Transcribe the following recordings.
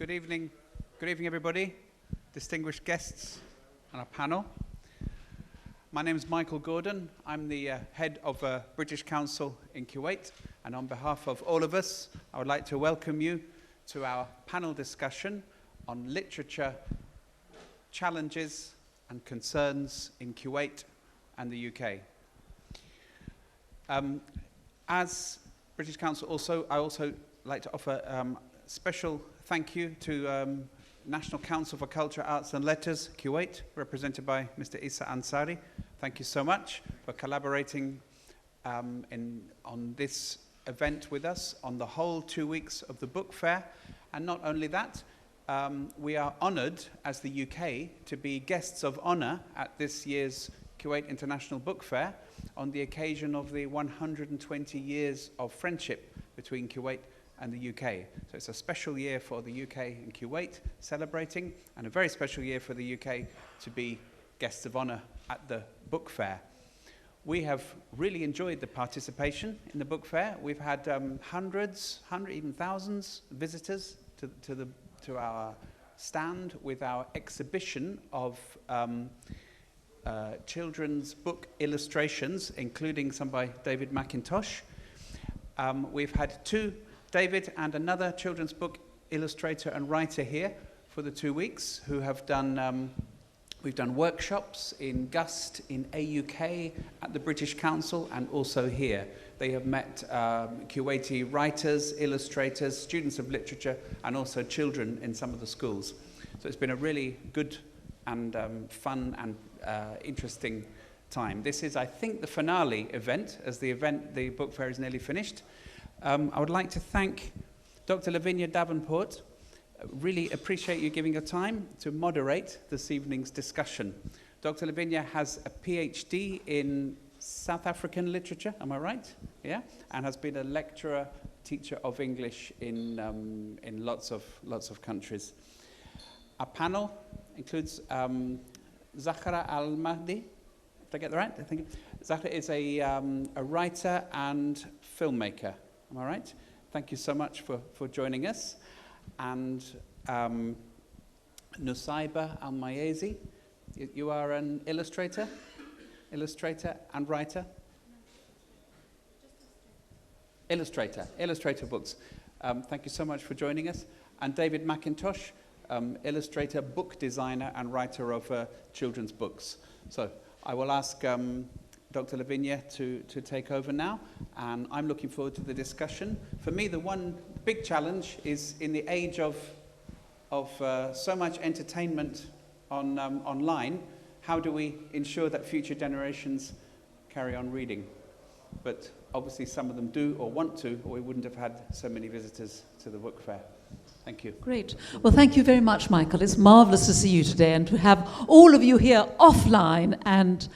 Good evening. Good evening, everybody, distinguished guests on our panel. My name is Michael Gordon. I'm the head of British Council in Kuwait, and on behalf of all of us, I would like to welcome you to our panel discussion on literature, challenges and concerns in Kuwait and the UK. As British Council, I also like to offer special thank you to National Council for Culture, Arts and Letters, Kuwait, represented by Mr. Isa Ansari. Thank you so much for collaborating on this event with us on the whole 2 weeks of the book fair. And not only that, we are honoured as the UK to be guests of honour at this year's Kuwait International Book Fair on the occasion of the 120 years of friendship between Kuwait and the UK. So it's a special year for the UK and Kuwait celebrating, and a very special year for the UK to be guests of honour at the book fair. We have really enjoyed the participation in the book fair. We've had hundreds, even thousands visitors to our stand with our exhibition of children's book illustrations, including some by David McIntosh. We've had David and another children's book illustrator and writer here for the 2 weeks who have done, we've done workshops in GUST, in AUK, at the British Council, and also here. They have met Kuwaiti writers, illustrators, students of literature, and also children in some of the schools. So it's been a really good and fun and interesting time. This is, I think, the finale event, as the book fair is nearly finished. I would like to thank Dr. Lavinia Davenport. Really appreciate you giving your time to moderate this evening's discussion. Dr. Lavinia has a PhD in South African literature, am I right? Yeah, and has been a lecturer, teacher of English in lots of countries. Our panel includes Zahra Al-Mahdi. Did I get that right? I think Zahra is a writer and filmmaker. Am I right? Thank you so much for joining us. And Nusaiba Al-Mayezi, you are an illustrator and writer? Illustrator books. Thank you so much for joining us. And David McIntosh, illustrator, book designer and writer of children's books. So I will ask Dr. Lavinia to take over now, and I'm looking forward to the discussion. For me, the one big challenge is in the age of so much entertainment online, how do we ensure that future generations carry on reading? But obviously some of them do or want to, or we wouldn't have had so many visitors to the book fair. Thank you. Great. Well, thank you very much, Michael. It's marvellous to see you today and to have all of you here offline and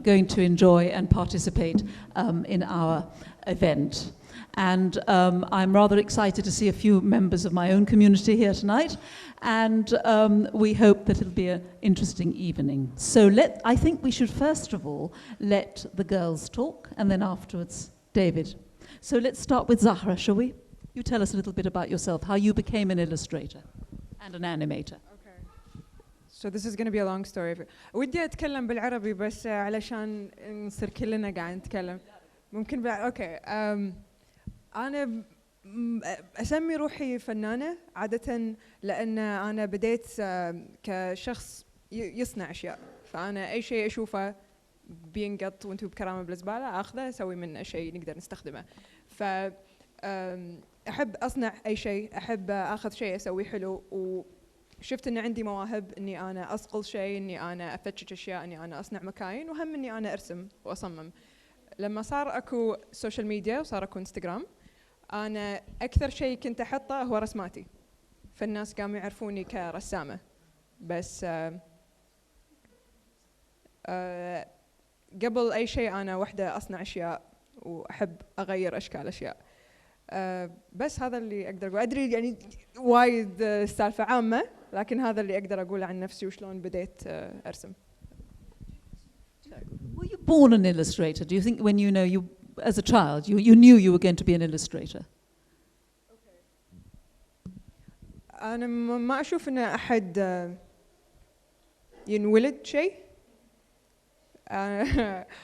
going to enjoy and participate in our event. And I'm rather excited to see a few members of my own community here tonight. And we hope that it'll be an interesting evening. So I think we should first of all let the girls talk, and then afterwards, David. So let's start with Zahra, shall we? You tell us a little bit about yourself, how you became an illustrator and an animator. Okay. So this is going to be a long story. ودي أتكلم بالعربي بس علشان نصير كلنا قاعد نتكلم. ممكن أوكي. أنا أسمي روحي فنانة عادة لأن أنا بديت كشخص يصنع أشياء. فأنا أي شيء أشوفه بينقط وأنتو بكرامة بالزبالة أخذه أسوي منه شيء نقدر نستخدمه. أحب أصنع أي شيء، أحب أخذ شيء أسويه حلو، وشفت إن عندي مواهب إني أنا أصقل شيء، إني أنا أفتش أشياء، إني أنا أصنع مكاين، وهم إني أنا أرسم وأصمم. لما صار أكو سوشيال ميديا وصار أكو انستغرام، أنا أكثر شيء كنت أحطه هو رسماتي، فالناس قاموا يعرفوني كرسامة. بس قبل أي شيء أنا وحدة أصنع أشياء وأحب أغير أشكال أشياء. بس هذا اللي أقدر أقول. أدري يعني وايد السالفة عامة، لكن هذا اللي أقدر أقوله عن نفسي وشلون بديت أرسم. Were you born an illustrator? Do you think when you as a child you knew you were going to be an illustrator? أنا ما أشوف إن أحد ينولد شيء.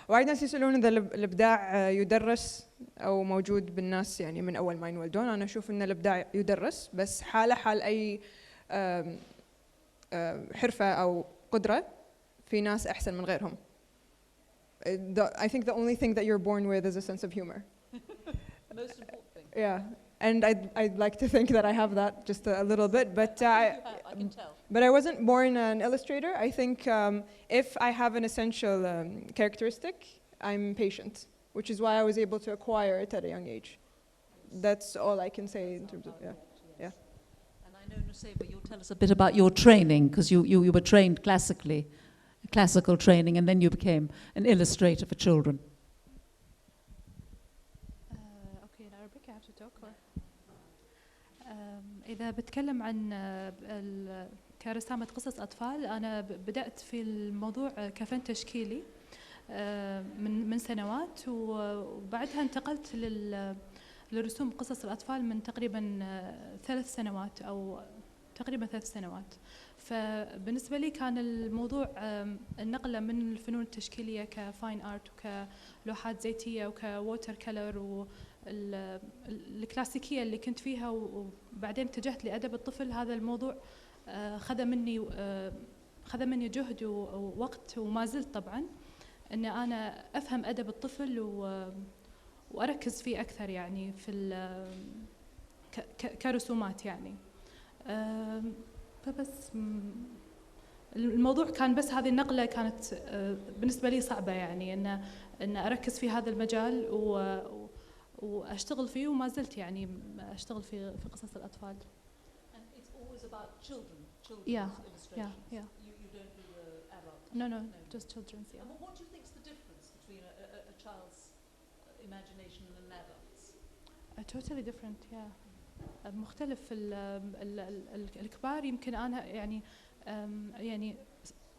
وايد ناس يسألون إذا الإبداع يدرس أو موجود بالناس يعني من أول ما ينولدون. أنا أشوف إن الإبداع يدرس، بس حال أي حرفة أو قدرة في ناس أحسن من غيرهم. I think the only thing that you're born with is a sense of humor. Most important thing. Yeah, and I'd like to think that I have that just a little bit, but I can tell. But I wasn't born an illustrator. I think if I have an essential characteristic, I'm patient, which is why I was able to acquire it at a young age. That's all I can say in terms of yeah. And I know, Nusayba, you'll tell us a bit about your training, because you were trained classically, classical training, and then you became an illustrator for children. Okay, in Arabic I have to talk. إذا بتكلم عن كرسامة قصص أطفال، أنا بدأت في الموضوع كفن تشكيلي من سنوات، وبعدها انتقلت لرسوم قصص الأطفال من تقريبا 3 سنوات أو تقريبا 3 سنوات. فبالنسبة لي كان الموضوع النقلة من الفنون التشكيلية كفاين آرت وكلوحات زيتية وكووتر كلر والكلاسيكية اللي كنت فيها، وبعدين اتجهت لأدب الطفل. هذا الموضوع خذ مني جهد ووقت، وما زلت طبعا أن أنا أفهم أدب الطفل وأركز فيه أكثر يعني في كرسومات يعني. فبس الموضوع كان، بس هذه النقلة كانت بالنسبة لي صعبة يعني أن أركز في هذا المجال وأشتغل فيه، وما زلت يعني أشتغل في قصص الأطفال. And it's always about children's Yeah, illustrations. yeah. You don't do the adults. No, just children's. Yeah. And what do you think is the difference between a child's imagination and an adult's? Totally different. Yeah. مختلف. الكبار يمكن أنا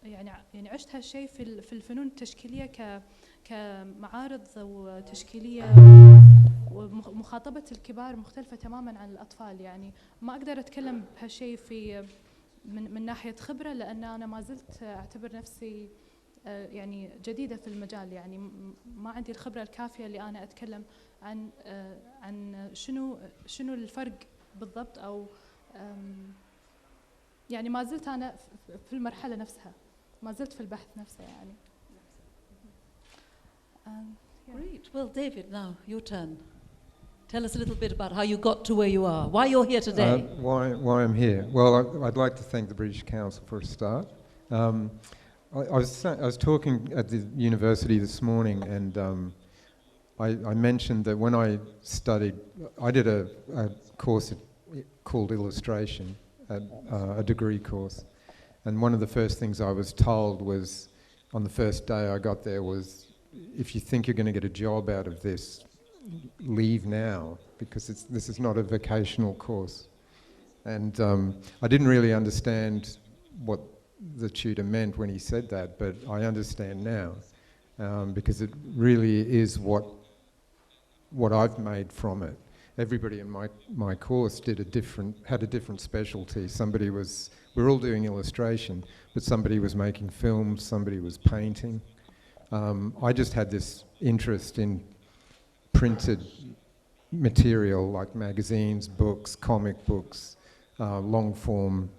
يعني عشت هالشيء في الفنون التشكيلية كمعارض وتشكيلية، ومخاطبة الكبار مختلفة تماماً عن الأطفال. يعني ما أقدر أتكلم بهالشيء من ناحية خبرة، لأن أنا ما زلت أعتبر نفسي يعني جديدة في المجال. يعني ما عندي الخبرة الكافية اللي أنا أتكلم عن شنو الفرق بالضبط، أو يعني ما زلت أنا في المرحلة نفسها، ما زلت في البحث نفسه يعني. Great. Well, David, now your turn. Tell us a little bit about how you got to where you are, why you're here today. Why I'm here? Well, I'd like to thank the British Council for a start. I was talking at the university this morning, and I mentioned that when I studied, I did a course called illustration, a degree course, and one of the first things I was told was, on the first day I got there, was, if you think you're going to get a job out of this, leave now, because this is not a vocational course. And I didn't really understand what the tutor meant when he said that, but I understand now, because it really is what I've made from it. Everybody in my course had a different specialty. We're all doing illustration, but somebody was making films, somebody was painting. I just had this interest in printed material like magazines, books, comic books, long form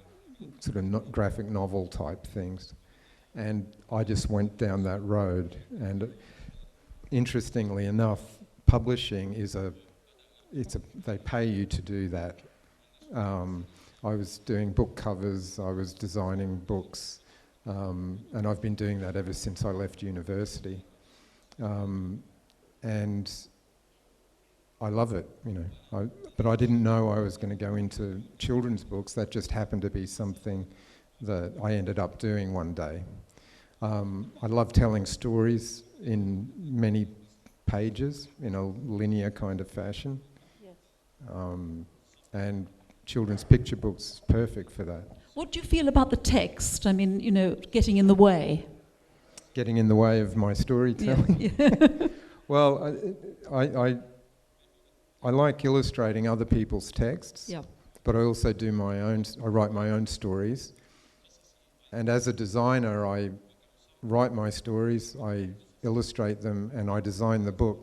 sort of graphic novel type things. And I just went down that road. And interestingly enough, publishing they pay you to do that. I was doing book covers, I was designing books, and I've been doing that ever since I left university. And I love it, you know. But I didn't know I was going to go into children's books. That just happened to be something that I ended up doing one day. I love telling stories in many pages, in a linear kind of fashion. Yes. And children's picture books is perfect for that. What do you feel about the text? I mean, you know, getting in the way. Getting in the way of my storytelling? Yeah. Well, I like illustrating other people's texts. Yeah. but I also do I write my own stories. And as a designer, I write my stories, I illustrate them, and I design the book.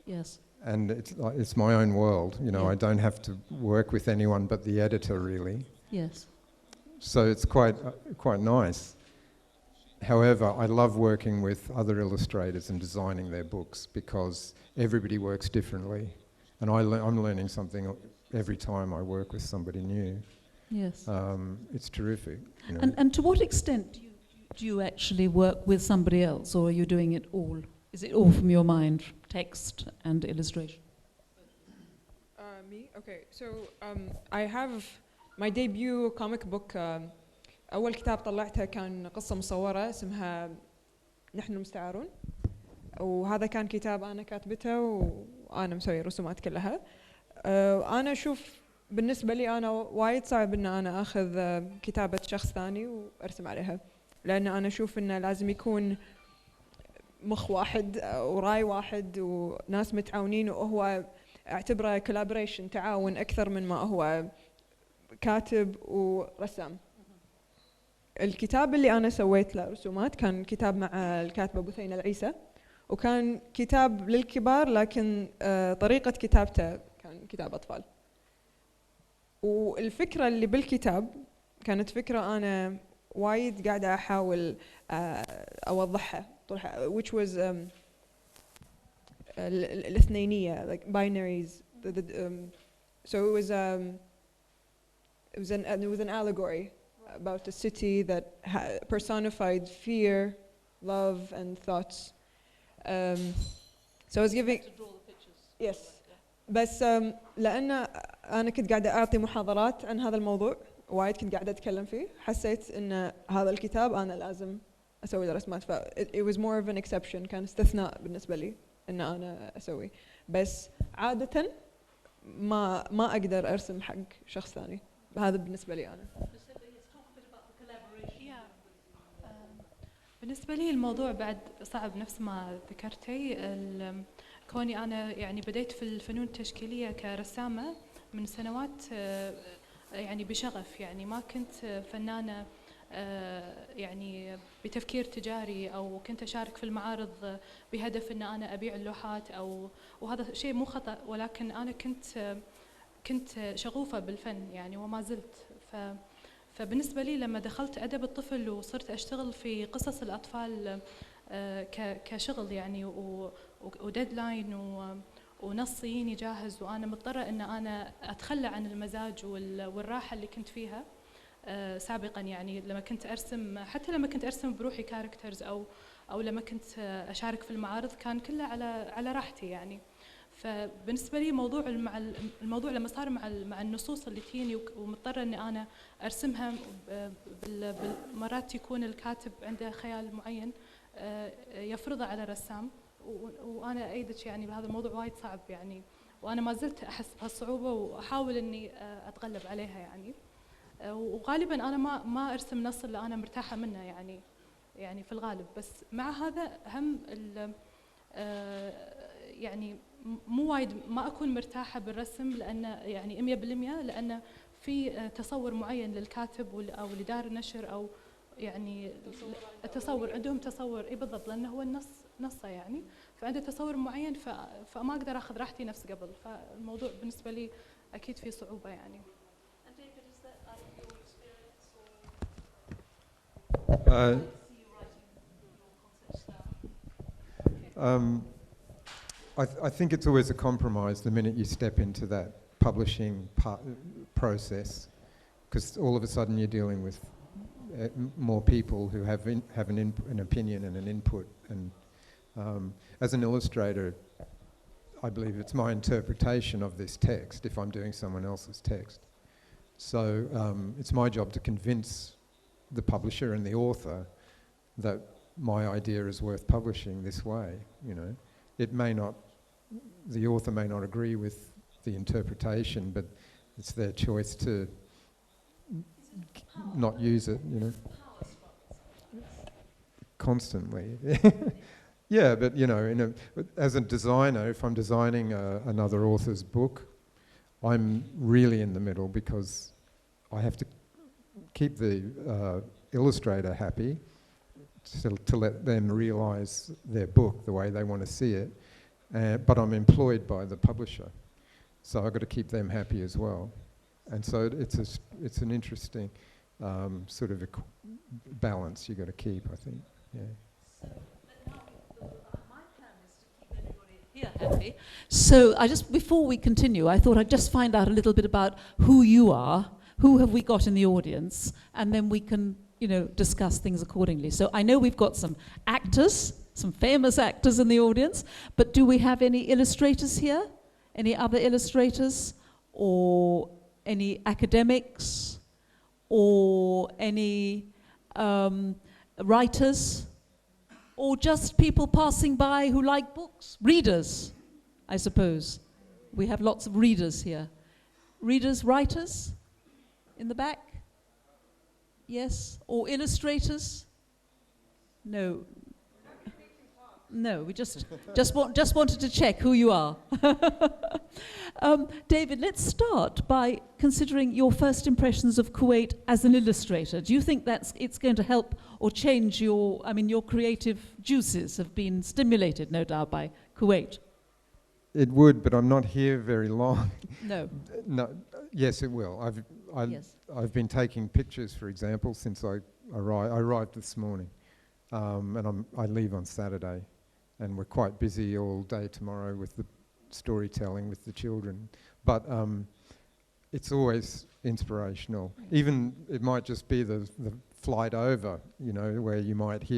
Yes. And it's my own world, you know. Yeah. I don't have to work with anyone but the editor, really. Yes. So it's quite nice. However, I love working with other illustrators and designing their books because everybody works differently, and I'm learning something every time I work with somebody new. Yes. It's terrific. You know. And to what extent do you actually work with somebody else, or are you doing it all? Is it all from your mind, text and illustration? Me? Okay, so I have my debut comic book. أول كتاب طلعته كان قصة مصورة اسمها نحن المستعارون، وهذا كان كتاب أنا كاتبته وأنا مسوي الرسومات كلها. أنا أشوف بالنسبة لي أنا وايد صعب إن أنا أخذ كتابة شخص ثاني وأرسم عليها، لأن أنا أشوف إنه لازم يكون مخ واحد وراي واحد وناس متعاونين، وهو أعتبره collaboration تعاون أكثر من ما هو كاتب ورسام. الكتاب اللي أنا سويت له رسومات كان كتاب مع الكاتبة بثينة العيسى، وكان كتاب للكبار، لكن طريقة كتابته كان كتاب أطفال. والفكرة اللي بالكتاب كانت فكرة أنا وايد قاعدة أحاول أوضحها which was الاثنينية, like binaries. So it was an allegory about a city that personified fear, love, and thoughts. So I was giving. Yes. بس لأن أنا كنت قاعدة أعطي محاضرات عن هذا الموضوع وايد كنت قاعدة أتكلم فيه، حسيت إن هذا الكتاب أنا لازم أسوي له رسمات. it was more of an exception، كان استثناء بالنسبة لي إن أنا أسوي. بس عادة ما أقدر أرسم حق شخص ثاني، هذا بالنسبة لي أنا. بالنسبة لي الموضوع بعد صعب نفس ما ذكرتي. كوني أنا يعني بديت في الفنون التشكيلية كرسامة من سنوات، يعني بشغف، يعني ما كنت فنانة يعني بتفكير تجاري، أو كنت أشارك في المعارض بهدف أن أنا أبيع اللوحات، وهذا شيء مو خطأ، ولكن أنا كنت شغوفة بالفن يعني وما زلت. فبالنسبة لي لما دخلت أدب الطفل وصرت أشتغل في قصص الأطفال كشغل يعني وديدلاين ونص يجيني جاهز، وأنا مضطرة أن أنا أتخلى عن المزاج والراحة اللي كنت فيها سابقا. يعني لما كنت أرسم، حتى لما كنت أرسم بروحي كاركترز أو لما كنت أشارك في المعارض، كان كله على راحتي يعني. فبالنسبة لي الموضوع لما صار مع النصوص اللي تجيني ومضطرة أني أنا أرسمها، مرات يكون الكاتب عنده خيال معين يفرضه على الرسام، وأنا أيدك يعني بهذا الموضوع وايد صعب يعني، وأنا ما زلت أحس بهالصعوبة وأحاول أني أتغلب عليها يعني. وغالبا أنا ما أرسم نص اللي أنا مرتاحة منه يعني في الغالب. بس مع هذا هم يعني مو وايد ما أكون مرتاحة بالرسم، لأن يعني 100%، لأن في تصور معين للكاتب أو لدار النشر، أو يعني التصور عندهم تصور بالضبط، لأنه هو نصه يعني، فعنده تصور معين، فما أقدر أخذ راحتي نفس قبل. فالموضوع بالنسبة لي أكيد في صعوبة يعني. I think it's always a compromise the minute you step into that publishing process, because all of a sudden you're dealing with more people who have an opinion and an input. And as an illustrator, I believe it's my interpretation of this text if I'm doing someone else's text. So it's my job to convince the publisher and the author that my idea is worth publishing this way. You know, the author may not agree with the interpretation, but it's their choice to not use it, you know. Constantly. Yeah, but you know, as a designer, if I'm designing another author's book, I'm really in the middle because I have to keep the illustrator happy to let them realise their book the way they want to see it, but I'm employed by the publisher, so I've got to keep them happy as well. And so it's an interesting sort of balance you've got to keep, I think. Yeah. My plan is to keep everybody here happy. So before we continue, I thought I'd just find out a little bit about who you are, who have we got in the audience, and then we can, discuss things accordingly. So I know we've got some actors, some famous actors in the audience, but do we have any illustrators here? Any other illustrators? Or any academics? Or any writers? Or just people passing by who like books? Readers, I suppose. We have lots of readers here. Readers, writers? In the back? Yes? Or illustrators? No. No, we just wanted to check who you are. David, let's start by considering your first impressions of Kuwait as an illustrator. Do you think it's going to help or change your creative juices have been stimulated, no doubt, by Kuwait? It would, but I'm not here very long. No. No. Yes, it will. I've been taking pictures, for example, since I arrived this morning, and I leave on Saturday, and we're quite busy all day tomorrow with the storytelling with the children. But it's always inspirational. Even it might just be the flight over, where you might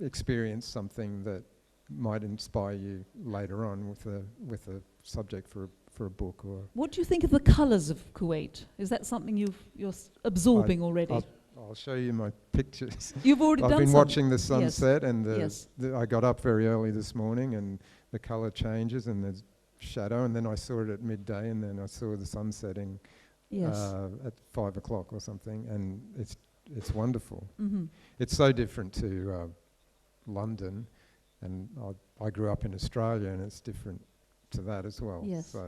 experience something that might inspire you later on with a subject for a book. Or what do you think of the colours of Kuwait? Is that something you're absorbing already? I'll show you my pictures. You've already done I've been watching the sunset, yes. and I got up very early this morning, and the colour changes, and there's shadow, and then I saw it at midday, and then I saw the sun setting at 5 o'clock or something, and it's wonderful. Mm-hmm. It's so different to London, and I grew up in Australia, and it's different to that as well. Yes. So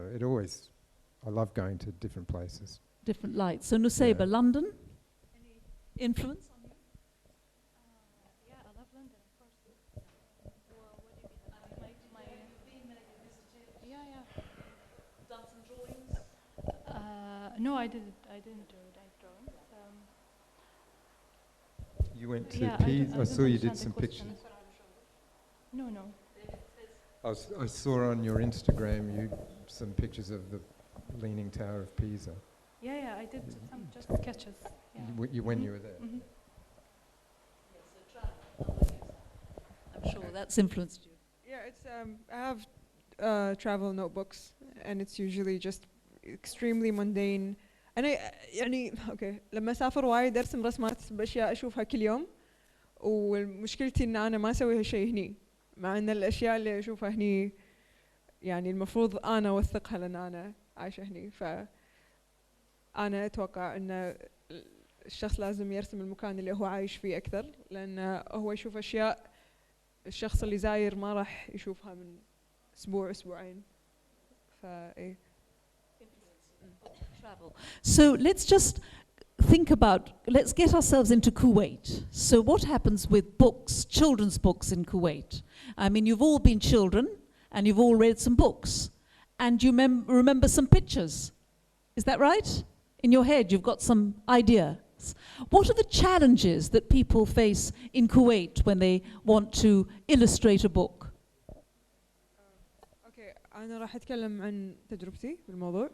I love going to different places. Different lights. So Nusayba, London? Any influence on you? Yeah, I love London, of course. Well, what do you mean? Yeah. Done some drawings? No, I didn't do drawings. You went to Yeah, Pisa. I saw you did understand some the question. pictures. No. I saw on your Instagram some pictures of the Leaning Tower of Pisa. Yeah, I did some just sketches. Yeah. When you were there. Mm-hmm. I'm sure that's influenced you. Yeah, it's I have travel notebooks, and it's usually just extremely mundane. أنا أوكي لما أسافر وايد أرسم رسمات بأشياء أشوفها كل يوم، ومشكلتي إن أنا ما أسوي هالشيء هني، مع إن الأشياء اللي أشوفها هني المفروض أنا أوثقها لأن أنا عايشة هني. فأنا أتوقع إن الشخص لازم يرسم المكان اللي هو عايش فيه أكثر، لأن هو يشوف أشياء الشخص اللي زاير ما راح يشوفها من أسبوعين. فإيه. Travel. So let's get ourselves into Kuwait. So what happens with books, children's books in Kuwait? I mean, you've all been children and you've all read some books and you remember some pictures. Is that right? In your head, you've got some ideas. What are the challenges that people face in Kuwait when they want to illustrate a book? Okay, أنا راح أتكلم عن تجربتي بالموضوع.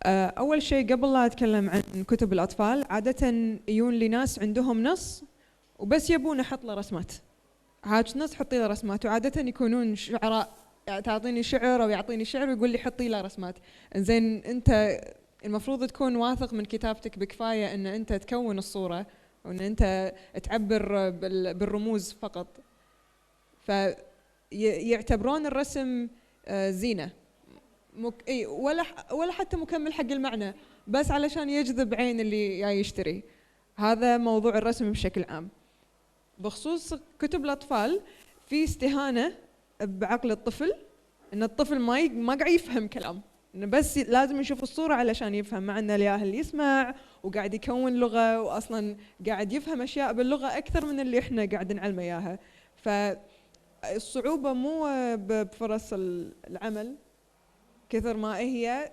أول شيء قبل لا أتكلم عن كتب الأطفال، عادة يجون لي ناس عندهم نص وبس يبون أحط له رسمات. هاج نص حطي له رسمات، وعادة يكونون شعراء، تعطيني شعر أو يعطيني شعر ويقول لي حطي له رسمات. إنزين أنت المفروض تكون واثق من كتابتك بكفاية إن أنت تكون الصورة وإن أنت تعبر بالرموز فقط. فيعتبرون الرسم زينة. ولا حتى مكمل حق المعنى، بس علشان يجذب عين اللي جاي يشتري. هذا موضوع الرسم بشكل عام. بخصوص كتب الأطفال، في استهانة بعقل الطفل، إن الطفل ما قاعد يفهم كلام، إنه بس لازم يشوف الصورة علشان يفهم، مع إن الياهل اللي يسمع وقاعد يكون لغة وأصلاً قاعد يفهم أشياء باللغة أكثر من اللي إحنا قاعد نعلمه إياها. فالصعوبة مو بفرص العمل كثر ما هي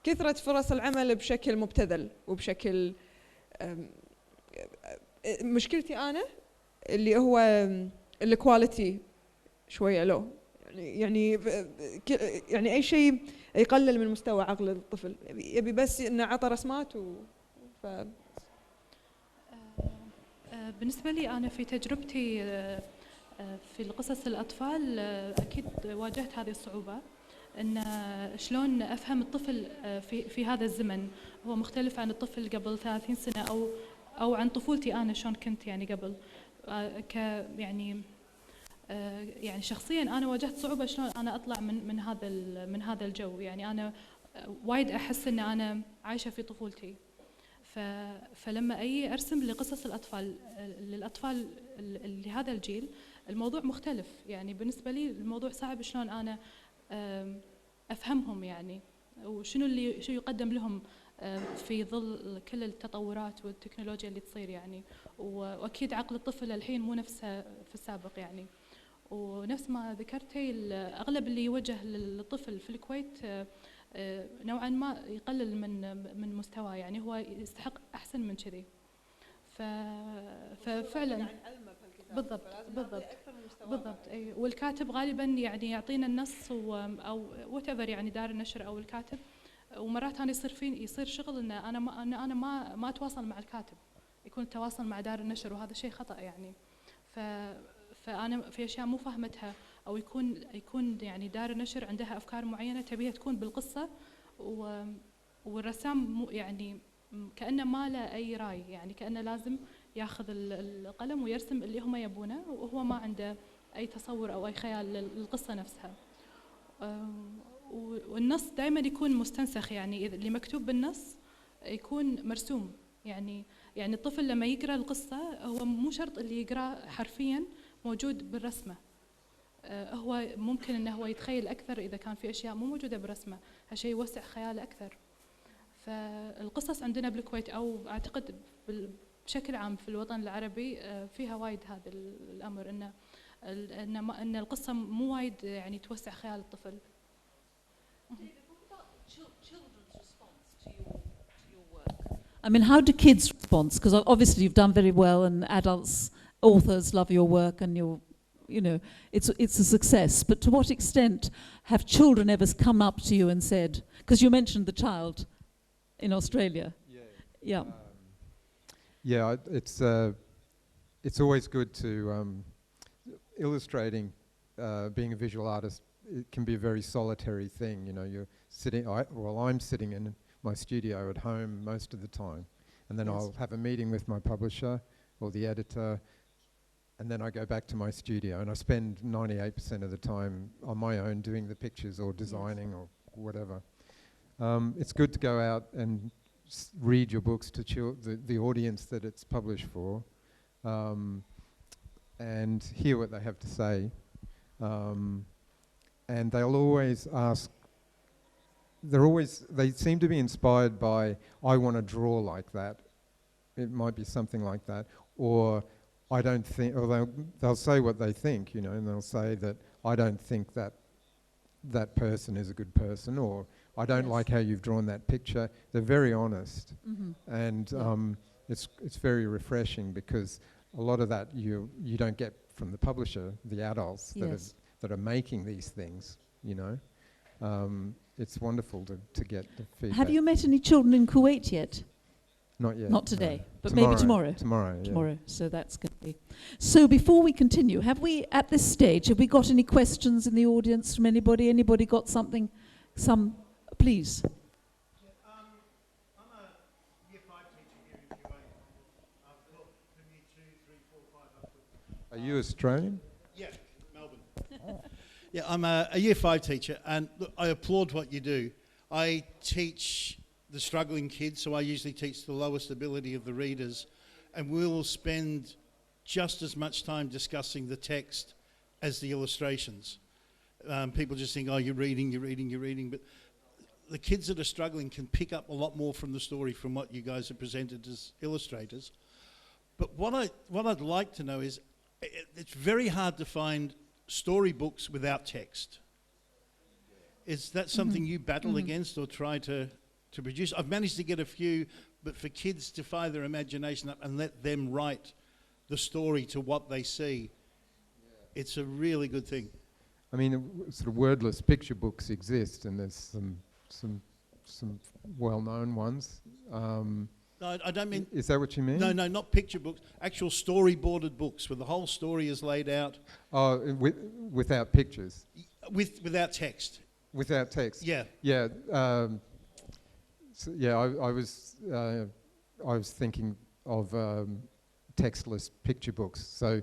كثرة فرص العمل بشكل مبتذل وبشكل مشكلتي أنا اللي هو الكواليتي شوية لو يعني أي شيء يقلل من مستوى عقل الطفل، يبي بس إنه عطى رسمات بالنسبة لي أنا في تجربتي في القصص الأطفال أكيد واجهت هذه الصعوبة، إن شلون أفهم الطفل في هذا الزمن. هو مختلف عن الطفل قبل 30 سنة أو عن طفولتي أنا شلون كنت يعني قبل. يعني شخصيا أنا واجهت صعوبة شلون أنا أطلع من هذا الجو. يعني أنا وايد أحس إن أنا عايشة في طفولتي. فلما أي أرسم لقصص الأطفال للأطفال لهذا الجيل، الموضوع مختلف. يعني بالنسبة لي الموضوع صعب شلون أنا أفهمهم يعني، وشنو شو يقدم لهم في ظل كل التطورات والتكنولوجيا اللي تصير يعني. وأكيد عقل الطفل الحين مو نفسه في السابق يعني. ونفس ما ذكرتي أغلب اللي يوجه للطفل في الكويت نوعا ما يقلل من مستواه، يعني هو يستحق أحسن من كذي. ففعلا بالضبط أي. والكاتب غالبا يعني يعطينا النص أو whatever يعني دار النشر أو الكاتب، ومرات أنا يصير شغل إن أنا ما أتواصل مع الكاتب، يكون التواصل مع دار النشر، وهذا شيء خطأ يعني. فأنا في أشياء مو فاهمتها، أو يكون يعني دار النشر عندها أفكار معينة تبيها تكون بالقصة، والرسام يعني كأنه ما له أي رأي، يعني كأنه لازم ياخذ القلم ويرسم اللي هم يبونه، وهو ما عنده أي تصور أو أي خيال للقصة نفسها. والنص دائما يكون مستنسخ، يعني اللي مكتوب بالنص يكون مرسوم. يعني الطفل لما يقرأ القصة هو مو شرط اللي يقرأ حرفيا موجود بالرسمة، هو ممكن انه هو يتخيل اكثر اذا كان في اشياء مو موجوده بالرسمه، هالشيء يوسع خياله اكثر. فالقصص عندنا بالكويت او اعتقد بشكل عام في الوطن العربي فيها وايد هذا الامر، ان القصه مو وايد يعني توسع خيال الطفل. I mean, how do kids respond? Because obviously you've done very well, and adults, authors love your work, and you know, it's a success. But to what extent have children ever come up to you and said, because you mentioned the child in Australia? Yeah, it's always good to illustrating. Being a visual artist, it can be a very solitary thing. You know, you're sitting. I'm sitting in my studio at home most of the time, and then I'll have a meeting with my publisher or the editor. And then I go back to my studio, and I spend 98% of the time on my own doing the pictures or designing or whatever. It's good to go out and read your books to the audience that it's published for, and hear what they have to say. And they'll always ask, they seem to be inspired by, I want to draw like that. It might be something like that. Or I don't think, or they'll say what they think, you know, and they'll say that I don't think that person is a good person, or I don't like how you've drawn that picture. They're very honest, and it's very refreshing, because a lot of that you don't get from the publisher, the adults that are making these things, you know. It's wonderful to get the feedback. Have you met any children in Kuwait yet? Not yet. Not today, no. but maybe tomorrow. Tomorrow. So that's going to be. So before we continue, have we, at this stage, have we got any questions in the audience from anybody? Anybody got something? Please. I'm a Year 5 teacher here in Kuwait. I've taught from Year 2, 3, 4, 5 up to... Are you Australian? Yeah, Melbourne. Yeah, I'm a Year 5 teacher, and look, I applaud what you do. I teach the struggling kids, so I usually teach the lowest ability of the readers, and we will spend just as much time discussing the text as the illustrations. People just think, oh, you're reading, but the kids that are struggling can pick up a lot more from the story from what you guys have presented as illustrators. But what I'd like to know is, it's very hard to find storybooks without text. Is that something you battle against or try to produce? I've managed to get a few, but for kids to fire their imagination up and let them write the story to what they see, it's a really good thing. I mean, sort of wordless picture books exist, and there's some well-known ones. No, I don't mean... Is that what you mean? No, not picture books. Actual storyboarded books where the whole story is laid out. Oh, without pictures? Without text. Without text? Yeah. Yeah. I was thinking of textless picture books. So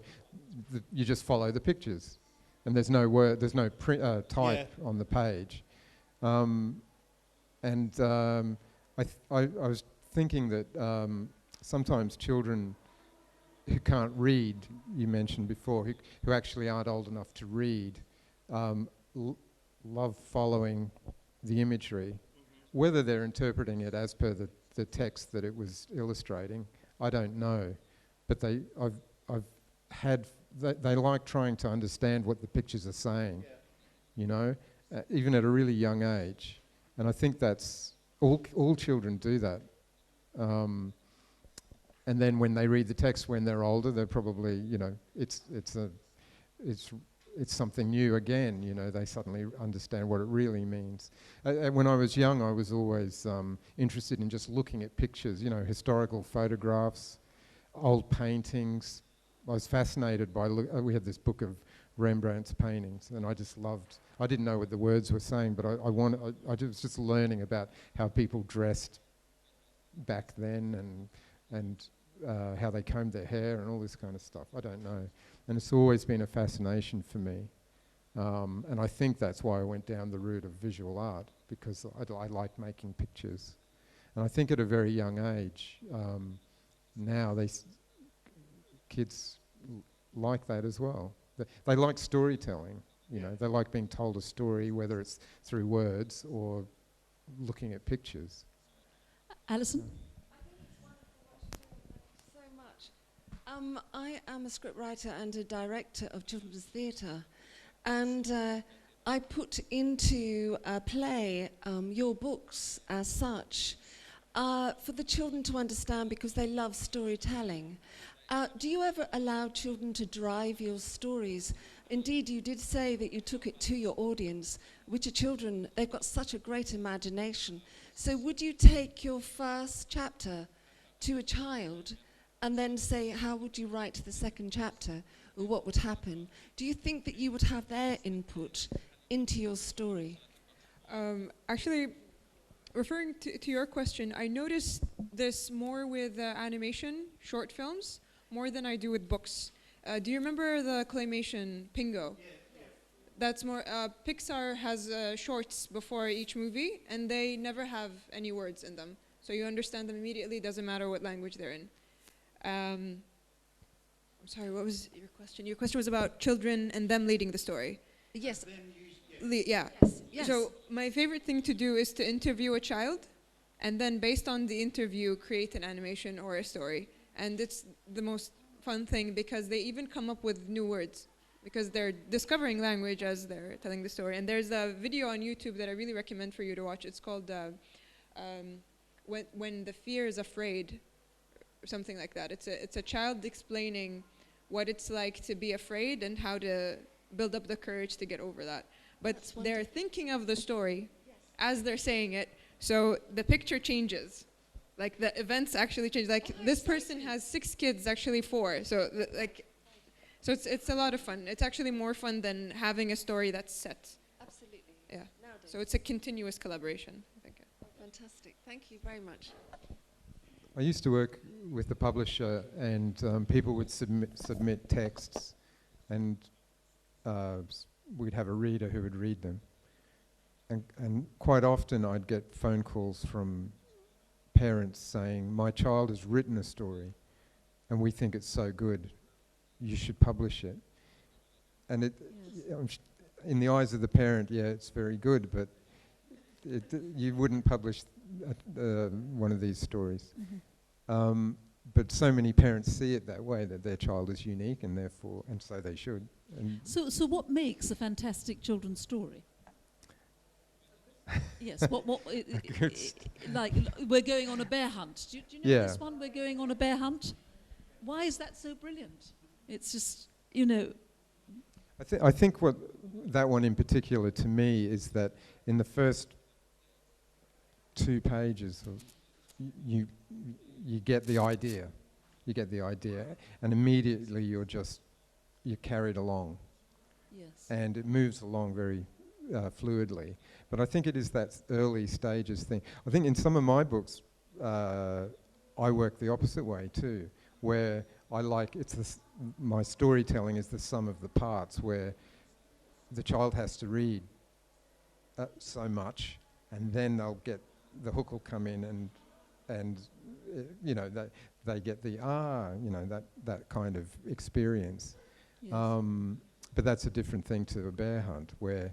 you just follow the pictures, and there's no word, there's no type on the page. I was thinking that sometimes children who can't read, you mentioned before, who actually aren't old enough to read, love following the imagery. Whether they're interpreting it as per the text that it was illustrating, I don't know. But they like trying to understand what the pictures are saying, you know, even at a really young age. And I think that's all children do that. And then when they read the text when they're older, they're probably, you know, it's something new again. You know, they suddenly understand what it really means. When I was young, I was always interested in just looking at pictures. You know, historical photographs, old paintings. I was fascinated by. We had this book of Rembrandt's paintings, and I just loved. I didn't know what the words were saying, but I was just learning about how people dressed back then, and how they combed their hair and all this kind of stuff. I don't know. And it's always been a fascination for me. And I think that's why I went down the route of visual art, because I like making pictures. And I think at a very young age, now kids like that as well. They like storytelling, you know. They like being told a story, whether it's through words or looking at pictures. Alison? I am a scriptwriter and a director of children's theatre, and I put into a play your books as such for the children to understand, because they love storytelling. Do you ever allow children to drive your stories? Indeed, you did say that you took it to your audience, which are children. They've got such a great imagination. So would you take your first chapter to a child and then say, how would you write the second chapter, or what would happen? Do you think that you would have their input into your story? Actually, referring to your question, I noticed this more with animation, short films, more than I do with books. Do you remember the claymation Pingo? Yeah. That's more, Pixar has shorts before each movie, and they never have any words in them. So you understand them immediately, doesn't matter what language they're in. I'm sorry, what was your question? Your question was about children and them leading the story. Yes. Yeah. Yes. So my favorite thing to do is to interview a child, and then based on the interview, create an animation or a story. And it's the most fun thing, because they even come up with new words, because they're discovering language as they're telling the story. And there's a video on YouTube that I really recommend for you to watch. It's called When the Fear is Afraid, or something like that. It's a child explaining what it's like to be afraid and how to build up the courage to get over that. But they're thinking of the story as they're saying it, so the picture changes. Like the events actually change. Like this person has 6 kids, actually 4. So so it's a lot of fun. It's actually more fun than having a story that's set. Absolutely. Yeah. Nowadays. So it's a continuous collaboration, I think. Fantastic. Thank you very much. I used to work with the publisher, and people would submit texts, and we'd have a reader who would read them. And quite often I'd get phone calls from parents saying, my child has written a story and we think it's so good, you should publish it. And in the eyes of the parent, yeah, it's very good, but you wouldn't publish one of these stories. But so many parents see it that way, that their child is unique, and therefore, and so they should. And So what makes a fantastic children's story? Yes, like we're going on a bear hunt. Do you know this one? We're going on a bear hunt. Why is that so brilliant? It's just, you know. I think what that one in particular to me is that in the first 2 pages, you get the idea. You get the idea, and immediately you're carried along. Yes. And it moves along very fluidly. But I think it is that early stages thing. I think in some of my books, I work the opposite way too, where I like my storytelling is the sum of the parts, where the child has to read so much, and then the hook will come in, and you know, they get the you know, that kind of experience. Yes. But that's a different thing to a bear hunt, where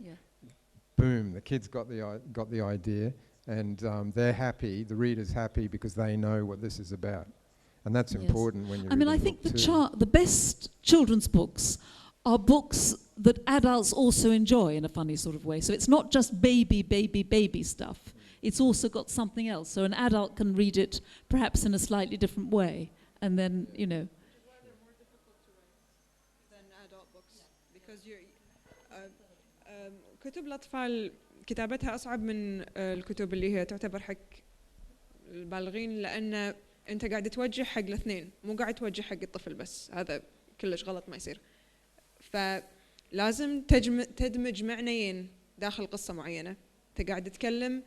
boom, the kids got the idea, and they're happy. The reader's happy because they know what this is about, and that's important when you're. I mean, I think the best children's books are books that adults also enjoy in a funny sort of way. So it's not just baby stuff. It's also got something else. So an adult can read it perhaps in a slightly different way, and then, you know. Why they're more difficult to write than adult books, because كتب الأطفال كتابتها أصعب من الكتب اللي هي تعتبر حق البالغين، لأن أنت قاعد توجه حق الاثنين، مو قاعد توجه حق الطفل بس. هذا كلش غلط، ما يصير. فلازم تدمج معنيين داخل قصة معينة. أنت قاعد تتكلم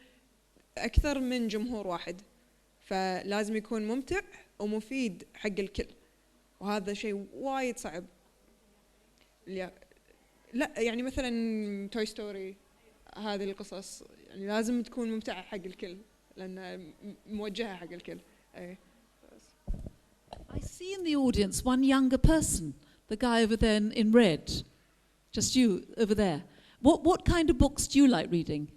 أكثر من جمهور واحد، فلازم يكون ممتع ومفيد حق الكل، وهذا شيء وايد صعب. لا يعني مثلا توي ستوري، هذه القصص يعني لازم تكون ممتعة حق الكل، لأن موجهة حق الكل. I see in the audience one younger person, the guy over there in red, just you over there. What kind of books do you like reading?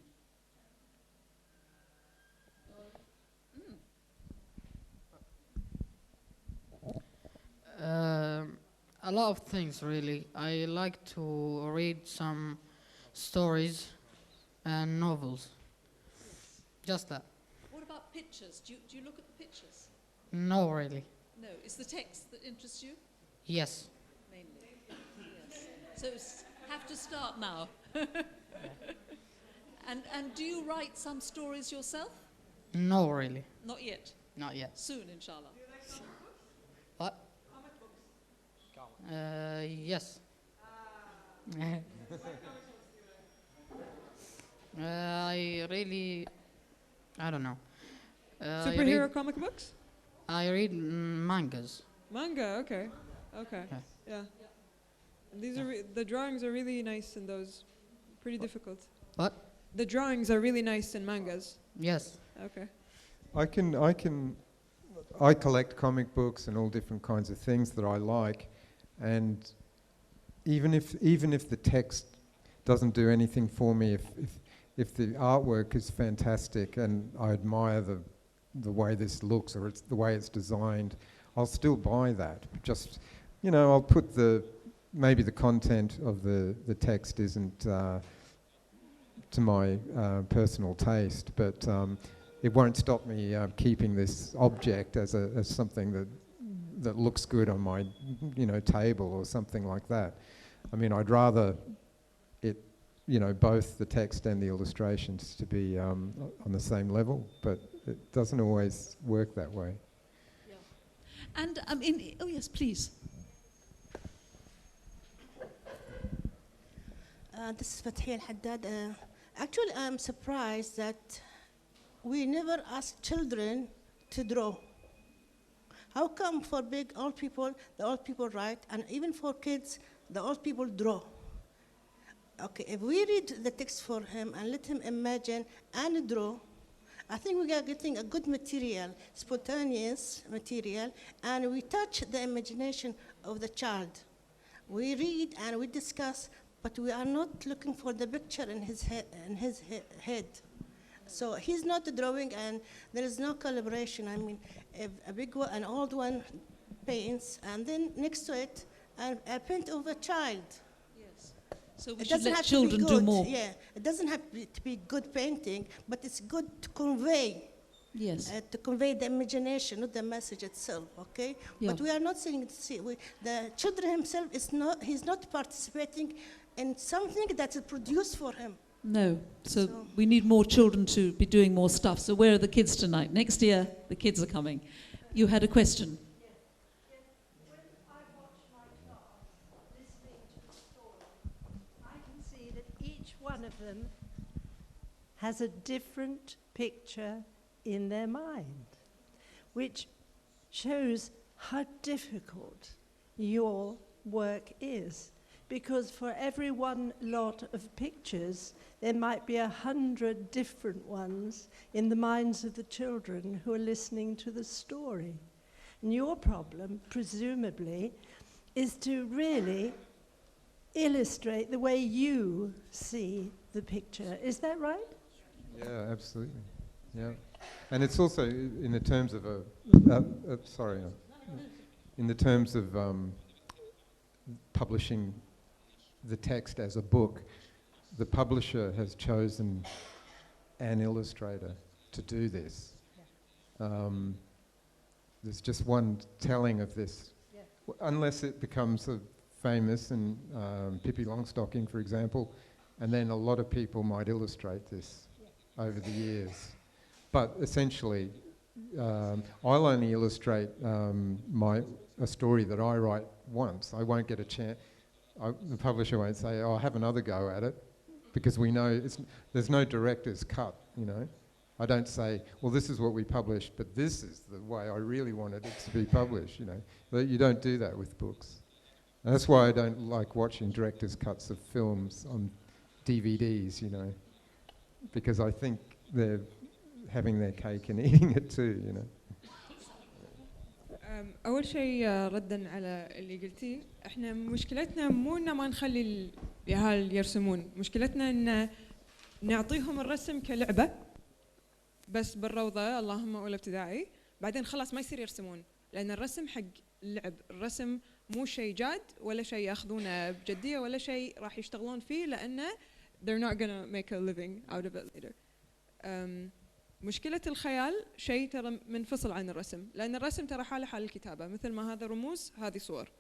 A lot of things, really. I like to read some stories and novels. Just that. What about pictures? Do you look at the pictures? No, really. No, it's the text that interests you? Yes. Mainly. Yes. So have to start now. And do you write some stories yourself? No, really. Not yet. Not yet. Soon, inshallah. What? Yes. I don't know. Superhero comic books? I read mangas. Manga, okay. Yeah. And these are the drawings are really nice in those. Pretty difficult. What? The drawings are really nice in mangas. Yes. Okay. I collect comic books and all different kinds of things that I like, and even if the text doesn't do anything for me, if the artwork is fantastic and I admire the way this looks or the way it's designed, I'll still buy that. Just, you know, I'll put maybe the content of the text isn't to my personal taste, but it won't stop me keeping this object as something that looks good on my, you know, table or something like that. I mean, I'd rather it, you know, both the text and the illustrations to be on the same level, but it doesn't always work that way. Yeah. And oh yes, please. This is Fathiya Al-Haddad. Actually, I'm surprised that we never ask children to draw. How come for big old people, the old people write, and even for kids, the old people draw? Okay, if we read the text for him and let him imagine and draw, I think we are getting a good material, spontaneous material, and we touch the imagination of the child. We read and we discuss, but we are not looking for the picture in his head. So he's not drawing, and there is no collaboration. I mean, if a big one, an old one paints, and then next to it, a paint of a child. Yes. So we It should doesn't let have children to be do good. more. Yeah, it doesn't have to be good painting, but it's good to convey. Yes. To convey the imagination, not the message itself, okay? Yeah. But we are not saying, the children himself he's not participating in something that is produced for him. No. So we need more children to be doing more stuff. So where are the kids tonight? Next year, the kids are coming. You had a question. When I watch my class listening to the story, I can see that each one of them has a different picture in their mind, which shows how difficult your work is. Because for every one lot of pictures, there might be 100 different ones in the minds of the children who are listening to the story. And your problem, presumably, is to really illustrate the way you see the picture. Is that right? Yeah, absolutely. Yeah. And it's also in the terms of in the terms of publishing the text as a book, the publisher has chosen an illustrator to do this. There's just one telling of this, unless it becomes famous, and Pippi Longstocking, for example, and then a lot of people might illustrate this over the years. But essentially, I'll only illustrate a story that I write once. I won't get a chance. The publisher won't say, "Oh, have another go at it," because we know there's no director's cut. You know, I don't say, "Well, this is what we published, but this is the way I really wanted it to be published." You know, but you don't do that with books. And that's why I don't like watching director's cuts of films on DVDs. You know, because I think they're having their cake and eating it too, you know. أول شيء ردا على اللي قلتيه، إحنا مشكلتنا مو إن ما نخلي اليهال يرسمون، مشكلتنا إن نعطيهم الرسم كلعبة بس بالروضة، اللهم أولى ابتدائي، بعدين خلاص ما يصير يرسمون، لأن الرسم حق اللعب، الرسم مو شيء جاد ولا شيء ياخذونه بجدية ولا شيء راح يشتغلون فيه، لأنه they're not gonna make a living out of it later. مشكلة الخيال شيء ترى منفصل عن الرسم، لأن الرسم ترى حاله حال الكتابة، مثل ما هذا رموز هذه صور.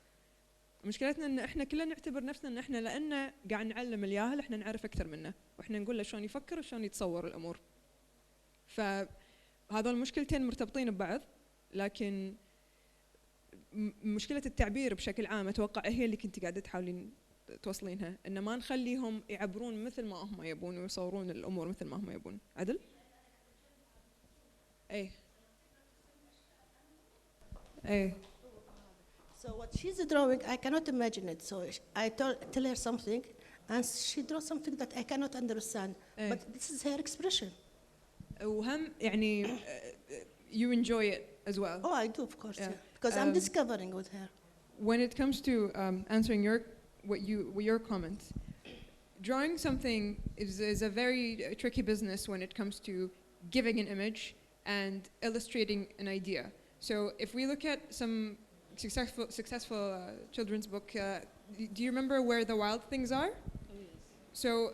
مشكلتنا إن إحنا كلنا نعتبر نفسنا إن إحنا لأن قاعد نعلم الياهل إحنا نعرف أكثر منه، وإحنا نقول له شلون يفكر وشلون يتصور الأمور. فهذول المشكلتين مرتبطين ببعض، لكن مشكلة التعبير بشكل عام أتوقع هي اللي كنت قاعدة تحاولين توصلينها، إن ما نخليهم يعبرون مثل ما هم يبون ويصورون الأمور مثل ما هم يبون. عدل؟ أي. أي. So what she's drawing, I cannot imagine it. So I tell her something, and she draws something that I cannot understand. But this is her expression. وهم يعني you enjoy it as well. Oh, I do, of course, yeah. Because I'm discovering with her. When it comes to answering your comments, drawing something is a very tricky business when it comes to giving an image and illustrating an idea. So if we look at some successful children's book, do you remember Where the Wild Things Are? Oh, yes. So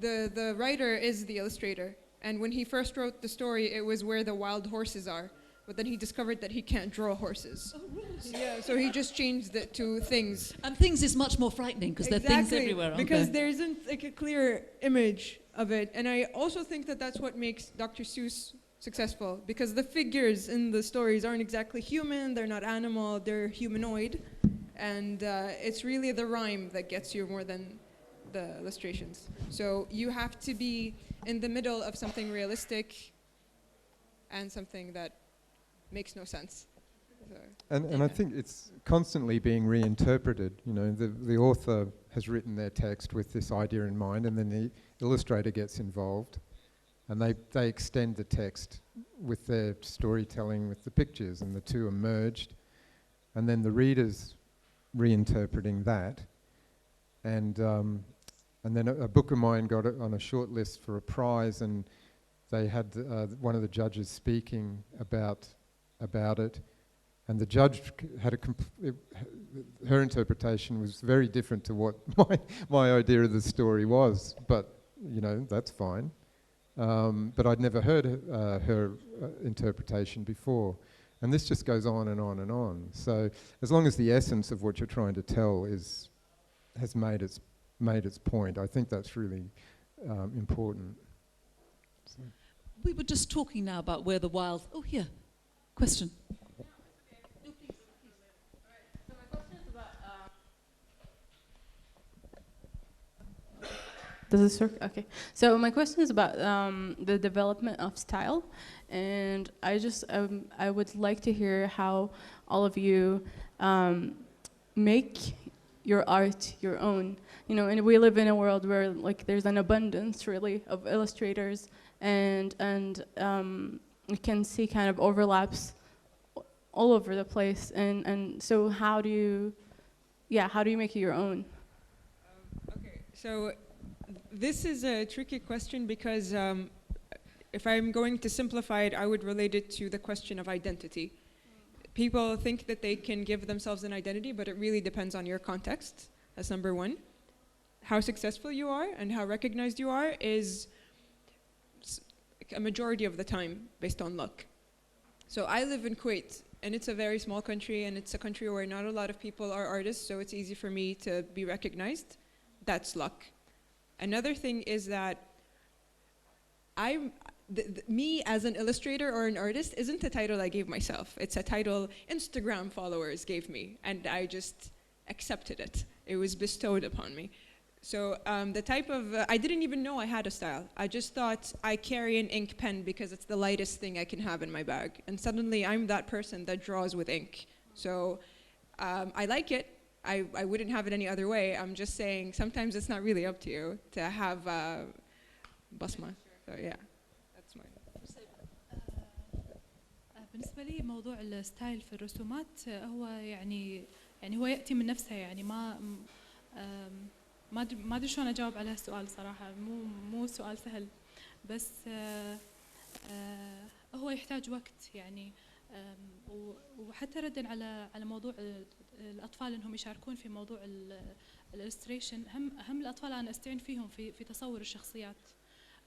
the writer is the illustrator, and when he first wrote the story, it was Where the Wild Horses Are, but then he discovered that he can't draw horses. Oh, really? Yeah, so he just changed it to things. And things is much more frightening because there are things everywhere, aren't because there? there isn't like a clear image of it. And I also think that that's what makes Dr. Seuss successful, because the figures in the stories aren't exactly human, they're not animal, they're humanoid. And it's really the rhyme that gets you more than the illustrations. So you have to be in the middle of something realistic and something that makes no sense. So, and I think it's constantly being reinterpreted. You know, the author has written their text with this idea in mind, and then the illustrator gets involved, and they extend the text with their storytelling with the pictures, and the two are merged, and then the reader's reinterpreting that, and then a book of mine got it on a short list for a prize, and they had one of the judges speaking about it, and the judge had her interpretation was very different to what my idea of the story was. But you know, that's fine. But I'd never heard her interpretation before. And this just goes on and on and on. So as long as the essence of what you're trying to tell has made its point, I think that's really important. So. We were just talking now about where the wild... Oh, here. Question. Does this work? Okay. So my question is about the development of style, and I would like to hear how all of you make your art your own. You know, and we live in a world where like there's an abundance really of illustrators, and you can see kind of overlaps all over the place. And so how do you make it your own? Okay, so. This is a tricky question because if I'm going to simplify it, I would relate it to the question of identity. People think that they can give themselves an identity, but it really depends on your context. That's number one. How successful you are and how recognized you are is a majority of the time based on luck. So I live in Kuwait, and it's a very small country, and it's a country where not a lot of people are artists, so it's easy for me to be recognized. That's luck. Another thing is that me as an illustrator or an artist isn't a title I gave myself. It's a title Instagram followers gave me, and I just accepted it. It was bestowed upon me. So the type of, I didn't even know I had a style. I just thought I carry an ink pen because it's the lightest thing I can have in my bag. And suddenly I'm that person that draws with ink. So I like it. I wouldn't have it any other way. I'm just saying sometimes it's not really up to you to have basma. So yeah, that's mine. بالنسبة لي موضوع الستايل في الرسومات هو يعني هو يأتي من نفسه يعني ما أدري شلون أجاوب على هالسؤال صراحة مو سؤال سهل بس هو يحتاج وقت يعني وحتى ردا على موضوع الأطفال إنهم يشاركون في موضوع الإلستريشن هم الأطفال أنا أستعين فيهم في تصور الشخصيات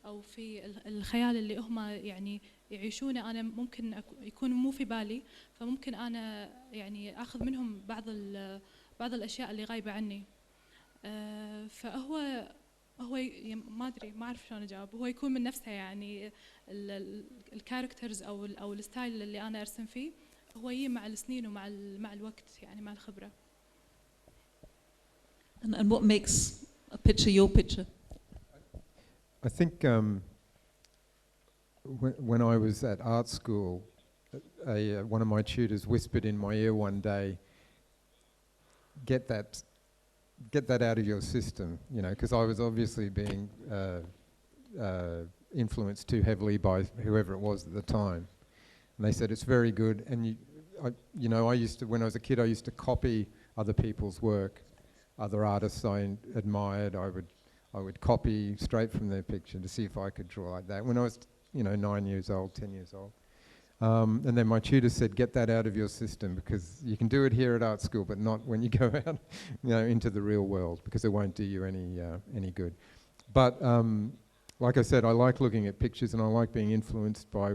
أو في الخيال اللي هم يعني يعيشونه أنا ممكن يكون مو في بالي فممكن أنا يعني أخذ منهم بعض الأشياء اللي غايبة عني فهو ما أدري ما أعرف شلون أجاوب هو يكون من نفسه يعني الكاركترز أو الستايل اللي أنا أرسم فيه هو يجي مع السنين ومع الوقت يعني مع الخبرة. And what makes a picture your picture? I think when I was at art school, one of my tutors whispered in my ear one day, get that out of your system, you know, because I was obviously being influenced too heavily by whoever it was at the time. And they said, it's very good. And I used to, when I was a kid, I used to copy other people's work, other artists I admired. I would copy straight from their picture to see if I could draw like that. When I was, 9 years old, 10 years old. And then my tutor said, get that out of your system because you can do it here at art school, but not when you go out, into the real world because it won't do you any good. But like I said, I like looking at pictures and I like being influenced by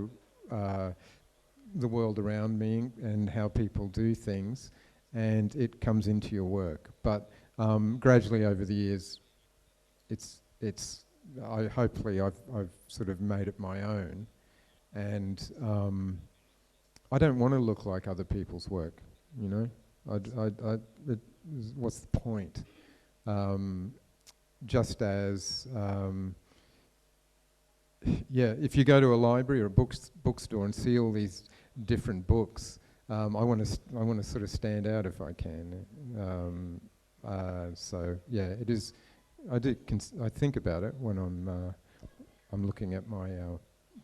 the world around me and how people do things, and it comes into your work. But gradually over the years, hopefully I've sort of made it my own, and I don't want to look like other people's work, what's the point? Just as if you go to a library or a bookstore and see all these different books, I want to sort of stand out if I can. So yeah, it is. I think about it when I'm looking at my